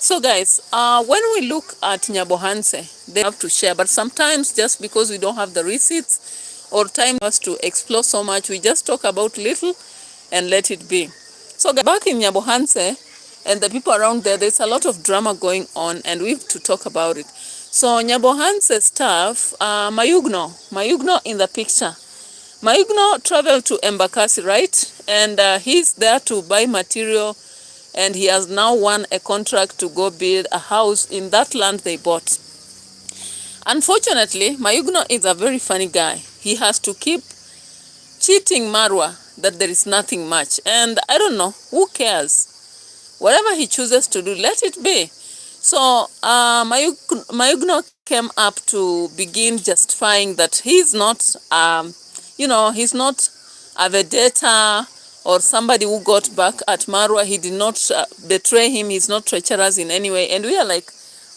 So guys, when we look at Nyabohanse, they have to share, but sometimes just because we don't have the receipts or time for us to explore so much, we just talk about little and let it be. So back in Nyabohanse and the people around there, there's a lot of drama going on and we have to talk about it. So Nyabohanse staff, Mayugno in the picture. Mayugno traveled to Embakasi, right? And he's there to buy material, and he has now won a contract to go build a house in that land they bought. Unfortunately, Mayugno is a very funny guy. He has to keep cheating Marwa that there is nothing much. And I don't know, who cares? Whatever he chooses to do, let it be. So Mayugno came up to begin justifying that he's not, he's not a vedetta or somebody who got back at Marwa. He did not betray him. He's not treacherous in any way. And we are like,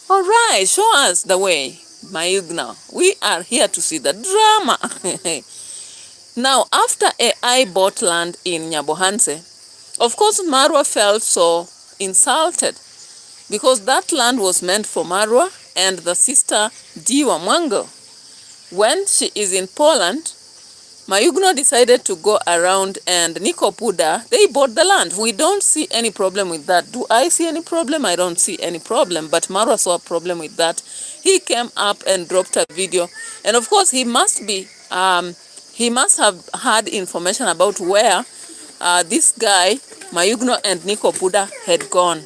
all right, show us the way, Mayugno. We are here to see the drama. Now, after AI bought land in Nyabohanse, of course, Marwa felt so insulted because that land was meant for Marwa and the sister Diwa Mwango. When she is in Poland, Mayugno decided to go around, and Niko Puda, they bought the land. We don't see any problem with that. Do I see any problem? I don't see any problem. But Marwa saw a problem with that. He came up and dropped a video. And of course, he must have had information about where this guy, Mayugno and Niko Puda, had gone.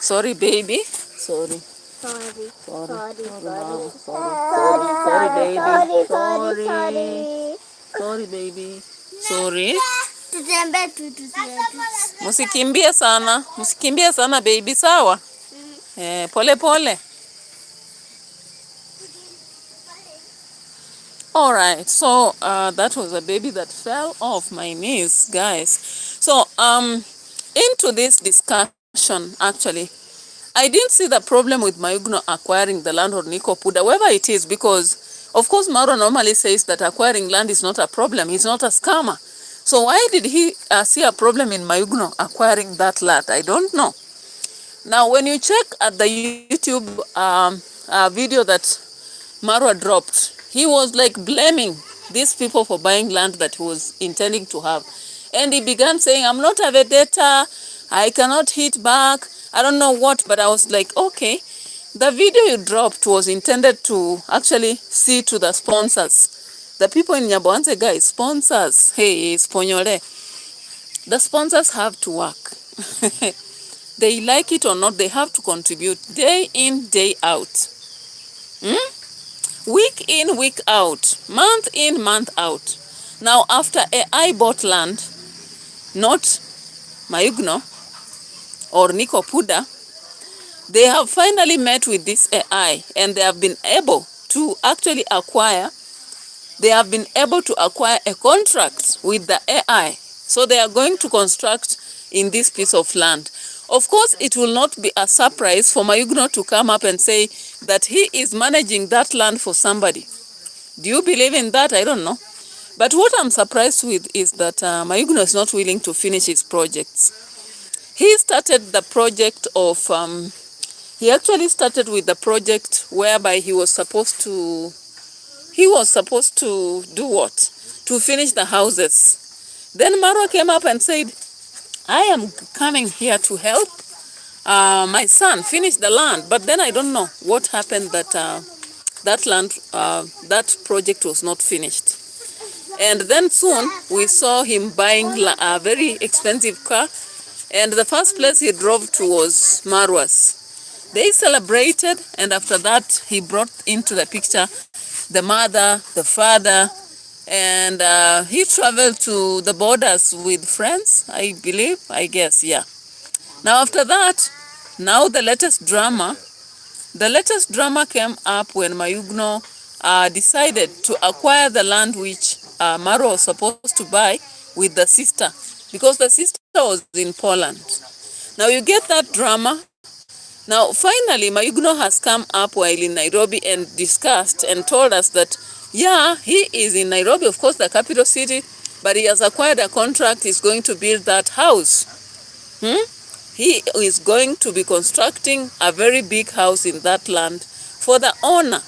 Sorry, baby. Sorry. Sorry, baby. Sorry. Musikimbie sana baby, sawa? Pole pole. All right, so that was a baby that fell off my knees, guys. So into this discussion, actually, I didn't see the problem with Mayugno acquiring the land or Niko Puda, wherever it is, because, of course, Maro normally says that acquiring land is not a problem. He's not a scammer. So why did he see a problem in Mayugno acquiring that land? I don't know. Now, when you check at the YouTube video that Marwa dropped, he was like blaming these people for buying land that he was intending to have. And he began saying, I'm not a vedetta, I cannot hit back, I don't know what, but I was like, okay, the video you dropped was intended to actually see to the sponsors. The people in Nyabohanse, guys, sponsors, hey, sponyole. The sponsors have to work. They like it or not, they have to contribute day in, day out. Week in, week out, month in, month out. Now, after AI bought land, not Mayugno or Niko Puda, they have finally met with this AI and they have been able to actually acquire, a contract with the AI. So they are going to construct in this piece of land. Of course, it will not be a surprise for Mayugno to come up and say that he is managing that land for somebody. Do you believe in that? I don't know. But what I'm surprised with is that Mayugno is not willing to finish his projects. He started the project of, he actually started with the project whereby he was supposed to do what? To finish the houses. Then Marwa came up and said, I am coming here to help my son finish the land. But then I don't know what happened that that project was not finished. And then soon we saw him buying a very expensive car. And the first place he drove to was Marwa's. They celebrated, and after that he brought into the picture the mother, the father, and he traveled to the borders with friends, I believe, I guess, yeah. Now after that, now the latest drama came up when Mayugno decided to acquire the land which Marwa was supposed to buy with the sister, because the sister was in Poland. Now you get that drama. Now finally Mayugno has come up while in Nairobi and discussed and told us that, yeah, he is in Nairobi, of course the capital city, but he has acquired a contract, he's going to build that house. Hmm? He is going to be constructing a very big house in that land for the owner.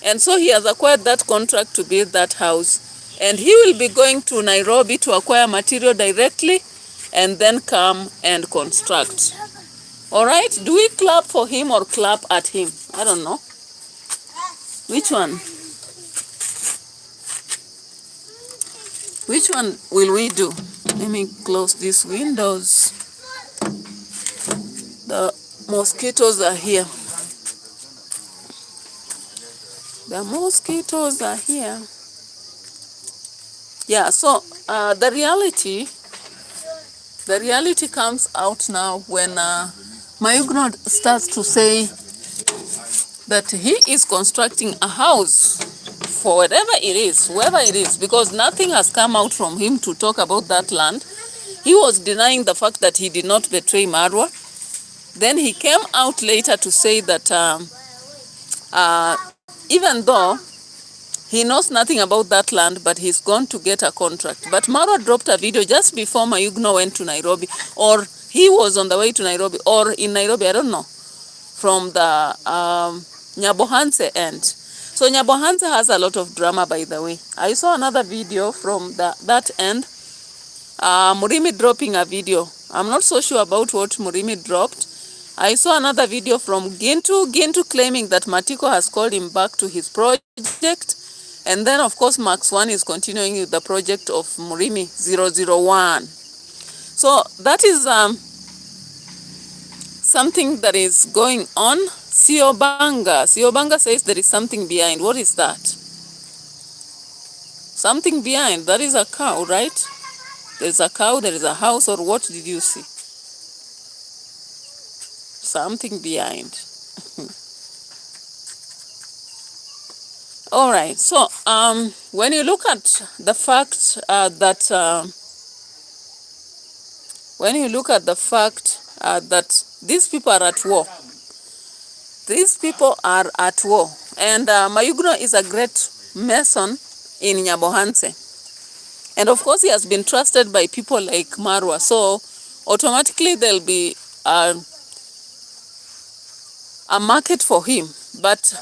And so he has acquired that contract to build that house. And he will be going to Nairobi to acquire material directly and then come and construct. All right? Do we clap for him or clap at him? I don't know. Which one? Which one will we do? Let me close these windows. The mosquitoes are here. The mosquitoes are here. Yeah, so the reality comes out now when MAYUGUNO starts to say that he is constructing a house for whatever it is, whoever it is, because nothing has come out from him to talk about that land. He was denying the fact that he did not betray Marwa. Then he came out later to say that even though he knows nothing about that land, but he's gone to get a contract. But Marwa dropped a video just before MAYUGUNO went to Nairobi, or he was on the way to Nairobi, or in Nairobi, I don't know, from the Nyabohanse end. So Nyabohanse has a lot of drama, by the way. I saw another video from that end. Murimi dropping a video. I'm not so sure about what Murimi dropped. I saw another video from Gintu claiming that Matiko has called him back to his project. And then, of course, Max 1 is continuing with the project of Murimi 001. So that is something that is going on. Siobanga says there is something behind. What is that? Something behind. That is a cow, right? There is a cow, there is a house, or what did you see? Something behind. All right. So when you look at the fact that these people are at war, and MAYUGUNO is a great mason in Nyabohanse, and of course he has been trusted by people like Marwa, so automatically there'll be a market for him. But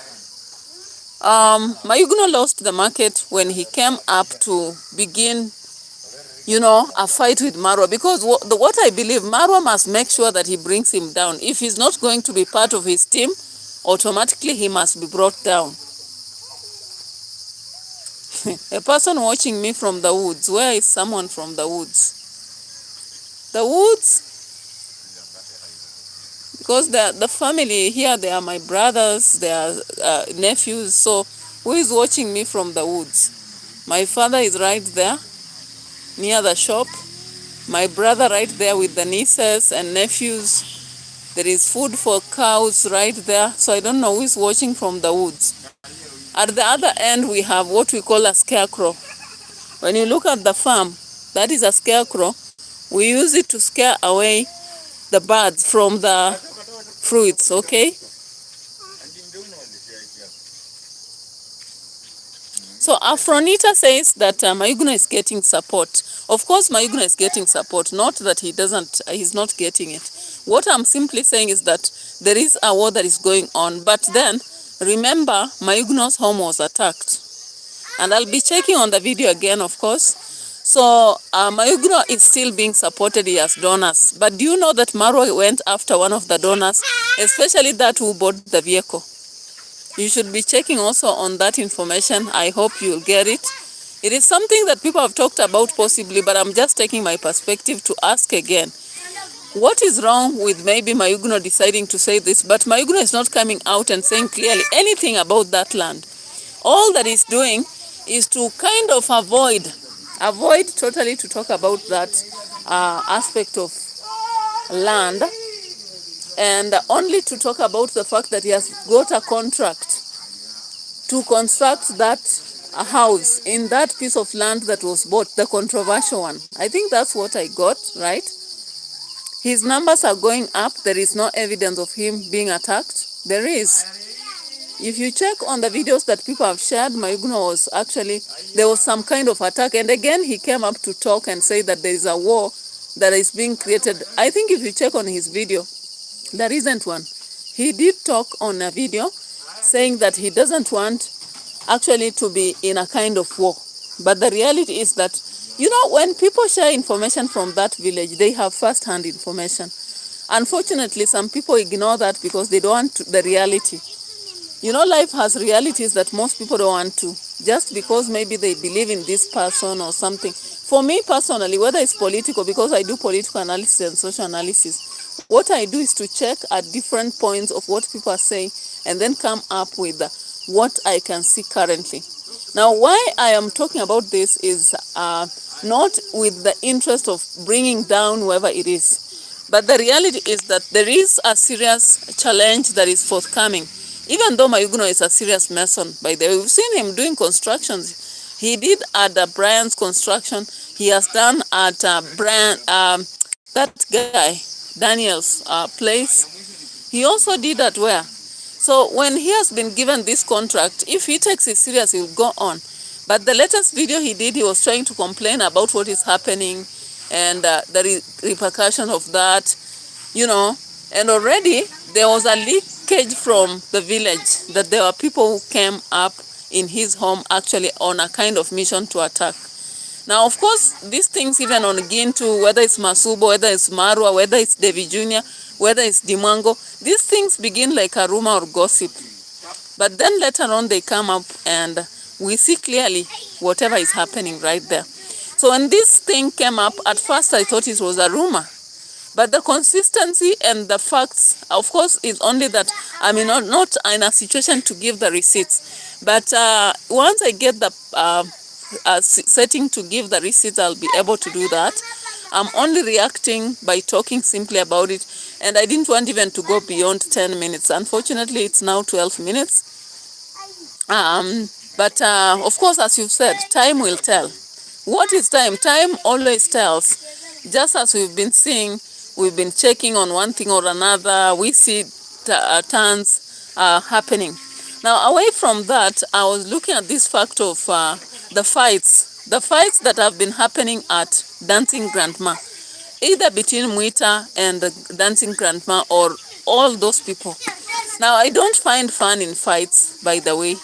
MAYUGUNO lost the market when he came up to begin, a fight with Marwa, because what I believe, Marwa must make sure that he brings him down. If he's not going to be part of his team, automatically he must be brought down. A person watching me from the woods. Where is someone from the woods? The woods? Because the family here, they are my brothers, they are nephews. So who is watching me from the woods? My father is right there near the shop. My brother right there with the nieces and nephews. There is food for cows right there. So I don't know who is watching from the woods. At the other end, we have what we call a scarecrow. When you look at the farm, that is a scarecrow. We use it to scare away the birds from the fruits, okay? So Afronita says that MAYUGUNO is getting support. Of course, MAYUGUNO is getting support, not that he's not getting it. What I'm simply saying is that there is a war that is going on, but then remember, MAYUGUNO's home was attacked. And I'll be checking on the video again, of course. So MAYUGUNO is still being supported as donors. But do you know that Marwa went after one of the donors, especially that who bought the vehicle? You should be checking also on that information. I hope you'll get it. It is something that people have talked about possibly, but I'm just taking my perspective to ask again. What is wrong with maybe MAYUGUNO deciding to say this, but MAYUGUNO is not coming out and saying clearly anything about that land? All that he's doing is to kind of avoid totally to talk about that aspect of land, and only to talk about the fact that he has got a contract to construct that house in that piece of land that was bought, the controversial one. I think that's what I got, right? His numbers are going up. There is no evidence of him being attacked. There is. If you check on the videos that people have shared, MAYUGUNO was actually, there was some kind of attack. And again, he came up to talk and say that there is a war that is being created. I think if you check on his video, the recent one, he did talk on a video saying that he doesn't want actually to be in a kind of war. But the reality is that, you know, when people share information from that village, they have first-hand information. Unfortunately, some people ignore that because they don't want the reality. You know, life has realities that most people don't want to, just because maybe they believe in this person or something. For me personally, whether it's political, because I do political analysis and social analysis, what I do is to check at different points of what people are saying and then come up with what I can see currently. Now, why I am talking about this is not with the interest of bringing down whoever it is, but the reality is that there is a serious challenge that is forthcoming. Even though MAYUGUNO is a serious mason, by the way, we've seen him doing constructions. He did at Brian's construction. He has done at Brian, that guy, Daniel's place. He also did at where? So when he has been given this contract, if he takes it serious, he will go on. But the latest video he did, he was trying to complain about what is happening and the repercussion of that, you know. And already there was a leakage from the village that there were people who came up in his home actually on a kind of mission to attack. Now, of course, these things even on Gintu, whether it's Masubo, whether it's Marwa, whether it's Davy Jr., whether it's Dimango, these things begin like a rumor or gossip. But then later on they come up and we see clearly whatever is happening right there. So when this thing came up, at first I thought it was a rumor. But the consistency and the facts, of course, is only that I'm not in a situation to give the receipts. But once I get the setting to give the receipts, I'll be able to do that. I'm only reacting by talking simply about it. And I didn't want even to go beyond 10 minutes. Unfortunately, it's now 12 minutes. But of course, as you've said, time will tell. What is time? Time always tells. Just as we've been seeing, we've been checking on one thing or another. We see turns happening. Now, away from that, I was looking at this fact of the fights that have been happening at Dancing Grandma, either between Mwita and the Dancing Grandma or all those people. Now, I don't find fun in fights, by the way.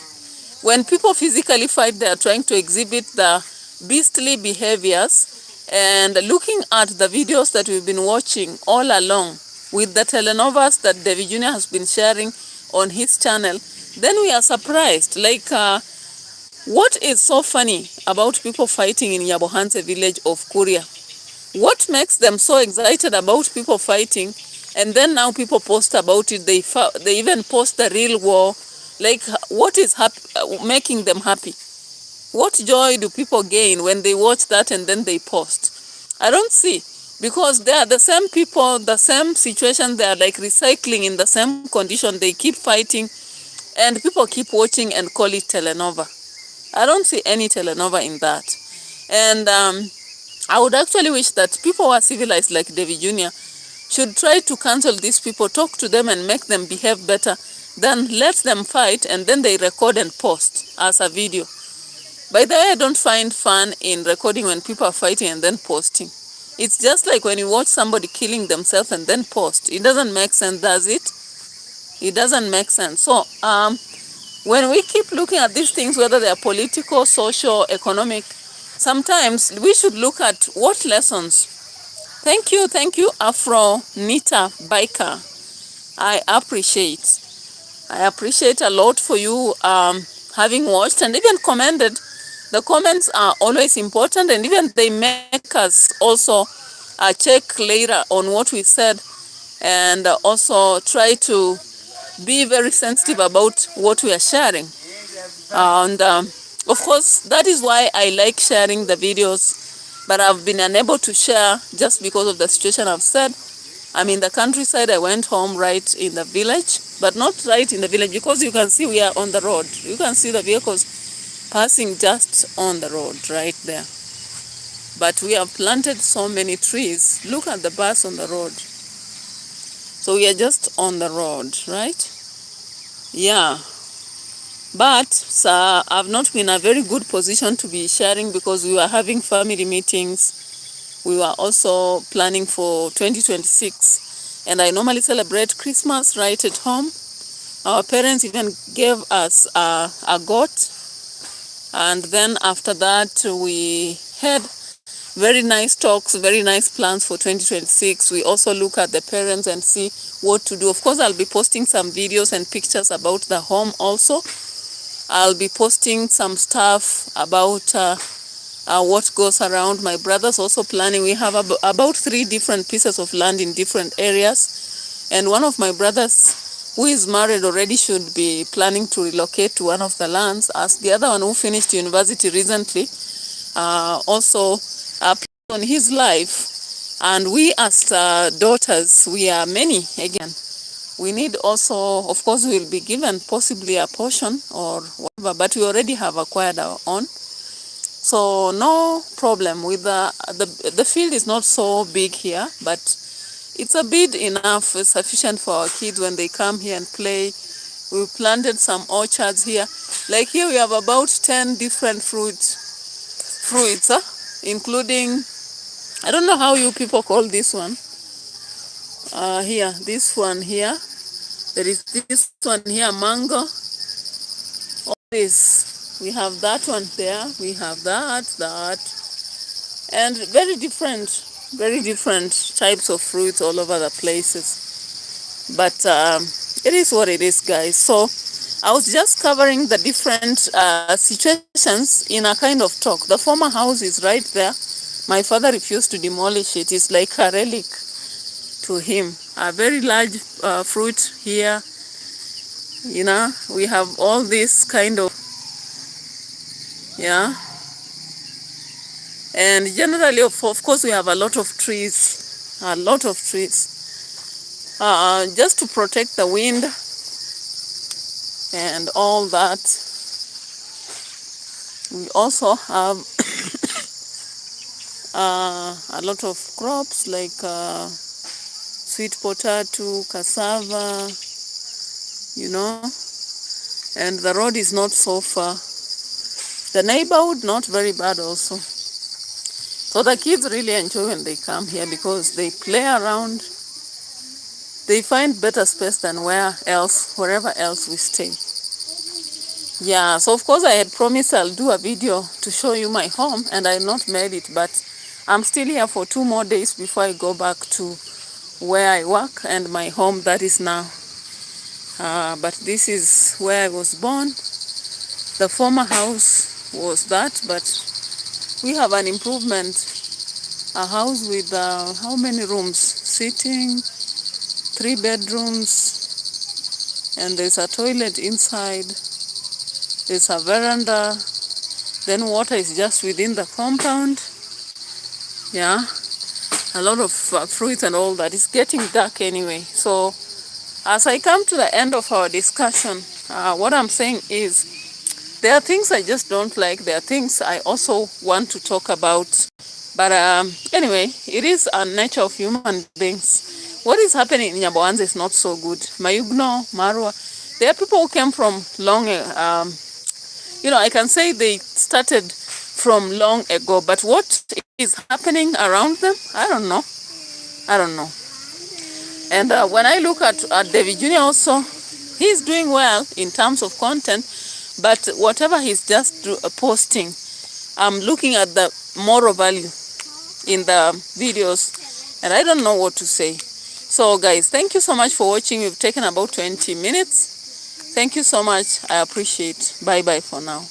When people physically fight, they are trying to exhibit the beastly behaviors. And looking at the videos that we've been watching all along with the telenovas that Davy Jr. has been sharing on his channel, then we are surprised. Like, what is so funny about people fighting in Yabohanse village of Kuria? What makes them so excited about people fighting? And then now people post about it. They even post the real war. Like, what is making them happy? What joy do people gain when they watch that and then they post? I don't see. Because they are the same people, the same situation. They are like recycling in the same condition. They keep fighting and people keep watching and call it telenova. I don't see any telenova in that. And I would actually wish that people who are civilized like Davy Jr. should try to cancel these people, talk to them and make them behave better, then let them fight and then they record and post as a video. By the way, I don't find fun in recording when people are fighting and then posting. It's just like when you watch somebody killing themselves and then post. It doesn't make sense, does it? It doesn't make sense. So, when we keep looking at these things, whether they are political, social, economic, sometimes we should look at what lessons. Thank you, Afro Nita Biker. I appreciate a lot for you having watched and even commented. The comments are always important, and even they make us also check later on what we said and also try to be very sensitive about what we are sharing. And of course, that is why I like sharing the videos, but I've been unable to share just because of the situation I've said. I'm in the countryside. I went home right in the village, but not right in the village because you can see we are on the road. You can see the vehicles passing just on the road right there. But we have planted so many trees. Look at the bus on the road. So we are just on the road, right? Yeah. But I've not been in a very good position to be sharing because we were having family meetings we were also planning for 2026. And I normally celebrate Christmas right at home. Our parents even gave us a goat. And then after that, we had very nice talks, very nice plans for 2026. We also look at the parents and see what to do. Of course, I'll be posting some videos and pictures about the home also. I'll be posting some stuff about what goes around. My brother's also planning. We have about 3 different pieces of land in different areas. And one of my brothers, who is married already, should be planning to relocate to one of the lands, as the other one, who finished university recently, also on his life. And we as daughters, we are many again. We need also, of course, we will be given possibly a portion or whatever, but we already have acquired our own. So no problem with the field is not so big here, but it's a bit enough, sufficient for our kids when they come here and play. We planted some orchards here. Like here we have about 10 different fruits, including, I don't know how you people call this one. Here, this one here. There is this one here, mango. All this. We have that one there. We have that. And very different types of fruits all over the places. But it is what it is, guys. So I was just covering the different situations in a kind of talk. The former house is right there. My father refused to demolish it. It's like a relic to him. A very large fruit here. You know, we have all this kind of, yeah. And generally, of course, we have a lot of trees. Just to protect the wind and all that. We also have a lot of crops like sweet potato, cassava, you know, and the road is not so far. The neighborhood, not very bad also. So the kids really enjoy when they come here because they play around. They find better space than wherever else we stay. Yeah, so of course I had promised I'll do a video to show you my home, and I not made it, but I'm still here for 2 more days before I go back to where I work and my home that is now. But this is where I was born. The former house was that, but we have an improvement. A house with how many rooms? Sitting, 3 bedrooms, and there's a toilet inside. There's a veranda. Then water is just within the compound. Yeah, a lot of fruit and all that. It's getting dark anyway. So as I come to the end of our discussion, what I'm saying is there are things I just don't like. There are things I also want to talk about. But anyway, it is a nature of human beings. What is happening in Nyaboanza is not so good. MAYUGUNO, Marwa, there are people who came from long, I can say they started from long ago. But what is happening around them, I don't know. And when I look at Davy Jr. also, he's doing well in terms of content. But whatever he's just posting, I'm looking at the moral value in the videos, and I don't know what to say. So guys, thank you so much for watching. We've taken about 20 minutes. Thank you so much. I appreciate. Bye bye for now.